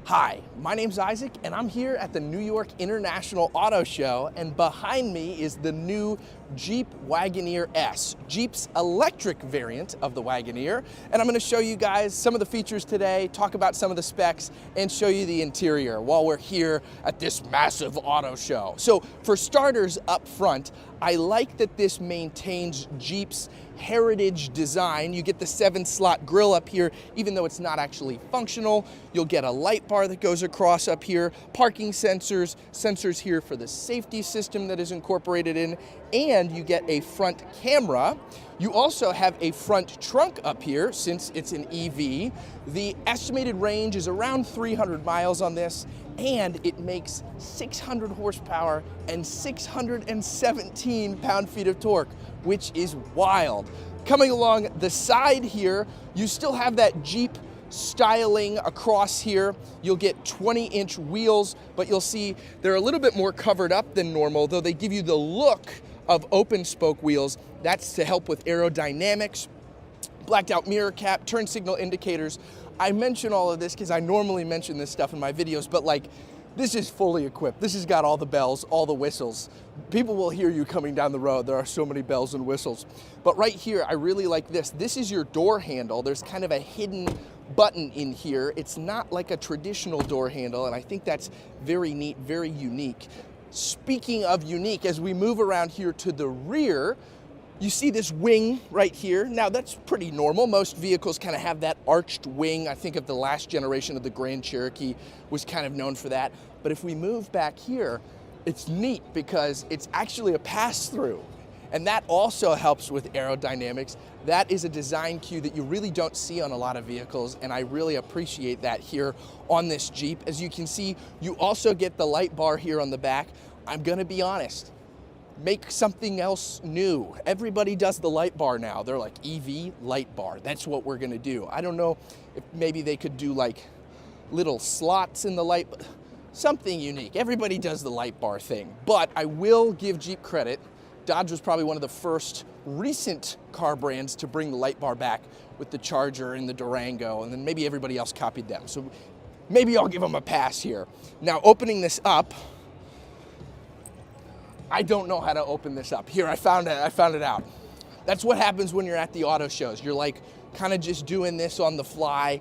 Hi, my name's Isaac and I'm here at the New York International Auto Show, and behind me is the new Jeep Wagoneer S, Jeep's electric variant of the Wagoneer. And I'm going to show you guys some of the features today, talk about some of the specs, and show you the interior while we're here at this massive auto show. So for starters up front, I like that this maintains Jeep's heritage design. You get the 7-slot grille up here, even though it's not actually functional. You'll get a light bar that goes across up here, parking sensors here for the safety system that is incorporated in, and you get a front camera. You also have a front trunk up here since it's an EV. The estimated range is around 300 miles on this, and it makes 600 horsepower and 617 pound-feet of torque, which is wild. Coming along the side here, you still have that Jeep styling across here. You'll get 20-inch wheels, but you'll see they're a little bit more covered up than normal, though they give you the look of open spoke wheels. That's to help with aerodynamics. Blacked out mirror cap, turn signal indicators. I mention all of this because I normally mention this stuff in my videos, but like, this is fully equipped. This has got all the bells, all the whistles. People will hear you coming down the road. There are so many bells and whistles. But right here, I really like this. This is your door handle. There's kind of a hidden button in here. It's not like a traditional door handle, and I think that's very neat, very unique. Speaking of unique, as we move around here to the rear, you see this wing right here. Now that's pretty normal. Most vehicles kind of have that arched wing. I think of the last generation of the Grand Cherokee was kind of known for that. But if we move back here, it's neat because it's actually a pass-through. And that also helps with aerodynamics. That is a design cue that you really don't see on a lot of vehicles, and I really appreciate that here on this Jeep. As you can see, you also get the light bar here on the back. I'm gonna be honest, make something else new. Everybody does the light bar now. They're like, EV light bar, that's what we're gonna do. I don't know if maybe they could do like little slots in the light, something unique. Everybody does the light bar thing, but I will give Jeep credit. Dodge was probably one of the first recent car brands to bring the light bar back with the Charger and the Durango, and then maybe everybody else copied them. So maybe I'll give them a pass here. Now, opening this up, I don't know how to open this up. Here, I found it out. That's what happens when you're at the auto shows. You're like kind of just doing this on the fly.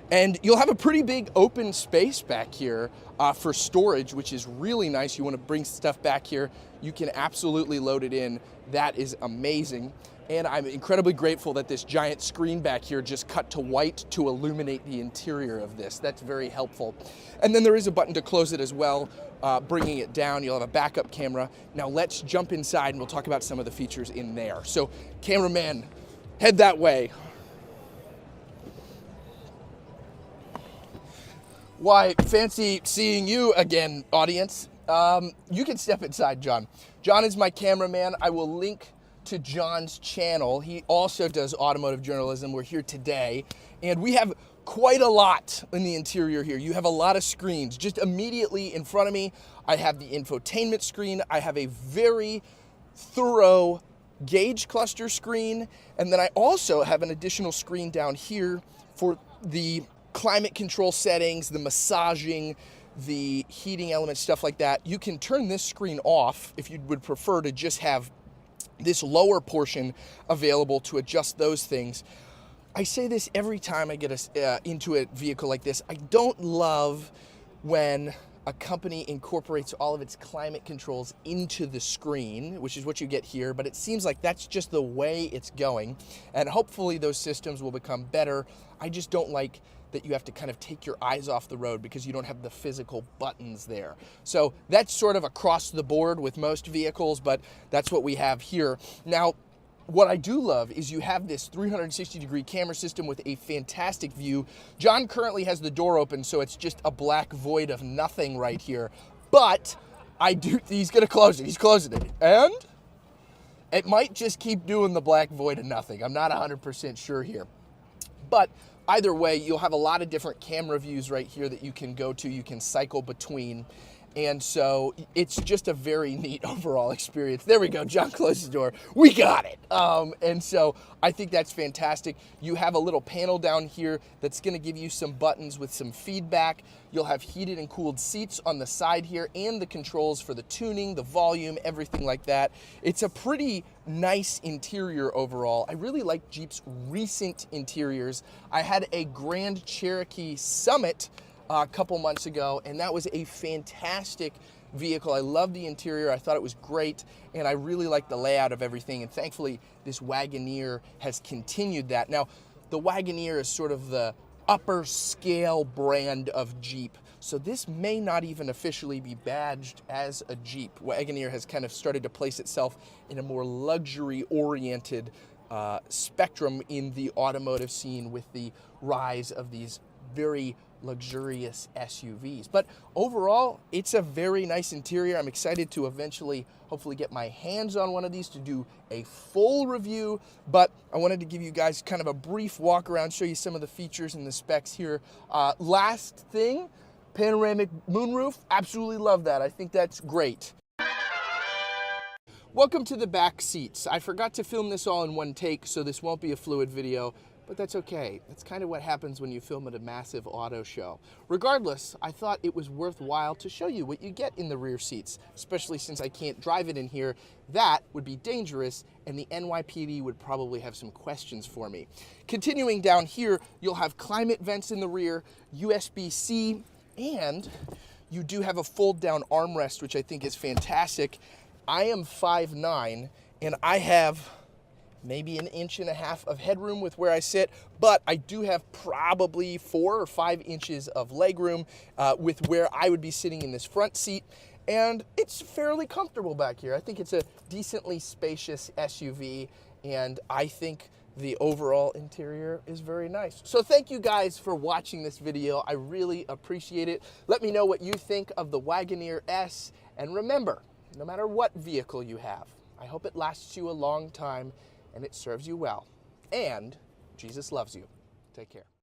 And you'll have a pretty big open space back here for storage, which is really nice. You want to bring stuff back here, you can absolutely load it in. That is amazing. And I'm incredibly grateful that this giant screen back here just cut to white to illuminate the interior of this. That's very helpful. And then there is a button to close it as well, bringing it down. You'll have a backup camera. Now let's jump inside and we'll talk about some of the features in there. So cameraman, head that way. Why, fancy seeing you again, audience. You can step inside, John. John is my cameraman. I will link to John's channel. He also does automotive journalism. We're here today, and we have quite a lot in the interior here. You have a lot of screens. Just immediately in front of me, I have the infotainment screen. I have a very thorough gauge cluster screen, and then I also have an additional screen down here for the climate control settings, the massaging, the heating elements, stuff like that. You can turn this screen off if you would prefer to just have this lower portion available to adjust those things. I say this every time I get into a vehicle like this. I don't love when a company incorporates all of its climate controls into the screen, which is what you get here, but it seems like that's just the way it's going, and hopefully those systems will become better. I just don't like that you have to kind of take your eyes off the road because you don't have the physical buttons there. So that's sort of across the board with most vehicles, but that's what we have here. Now, what I do love is you have this 360-degree camera system with a fantastic view. John currently has the door open, so it's just a black void of nothing right here. But he's gonna close it, he's closing it. And it might just keep doing the black void of nothing. I'm not 100% sure here. But either way, you'll have a lot of different camera views right here that you can go to, you can cycle between. And so it's just a very neat overall experience. There we go, John closed the door. We got it. And so I think that's fantastic. You have a little panel down here that's gonna give you some buttons with some feedback. You'll have heated and cooled seats on the side here and the controls for the tuning, the volume, everything like that. It's a pretty nice interior overall. I really like Jeep's recent interiors. I had a Grand Cherokee Summit a couple months ago, and that was a fantastic vehicle. I loved the interior. I thought it was great, and I really liked the layout of everything, and thankfully this Wagoneer has continued that. Now, the Wagoneer is sort of the upper scale brand of Jeep, so this may not even officially be badged as a Jeep. Wagoneer has kind of started to place itself in a more luxury-oriented spectrum in the automotive scene with the rise of these very luxurious SUVs. But overall, it's a very nice interior. I'm excited to eventually hopefully get my hands on one of these to do a full review, but I wanted to give you guys kind of a brief walk around, show you some of the features and the specs here. Last thing, panoramic moonroof. Absolutely love that. I think that's great. Welcome to the back seats. I forgot to film this all in one take, so this won't be a fluid video, but that's okay. That's kind of what happens when you film at a massive auto show. Regardless, I thought it was worthwhile to show you what you get in the rear seats, especially since I can't drive it in here. That would be dangerous, and the NYPD would probably have some questions for me. Continuing down here, you'll have climate vents in the rear, USB-C, and you do have a fold-down armrest, which I think is fantastic. I am 5'9", and I have maybe 1.5 inches of headroom with where I sit, but I do have probably 4 or 5 inches of legroom with where I would be sitting in this front seat, and it's fairly comfortable back here. I think it's a decently spacious SUV, and I think the overall interior is very nice. So thank you guys for watching this video. I really appreciate it. Let me know what you think of the Wagoneer S, and remember, no matter what vehicle you have, I hope it lasts you a long time and it serves you well. And Jesus loves you. Take care.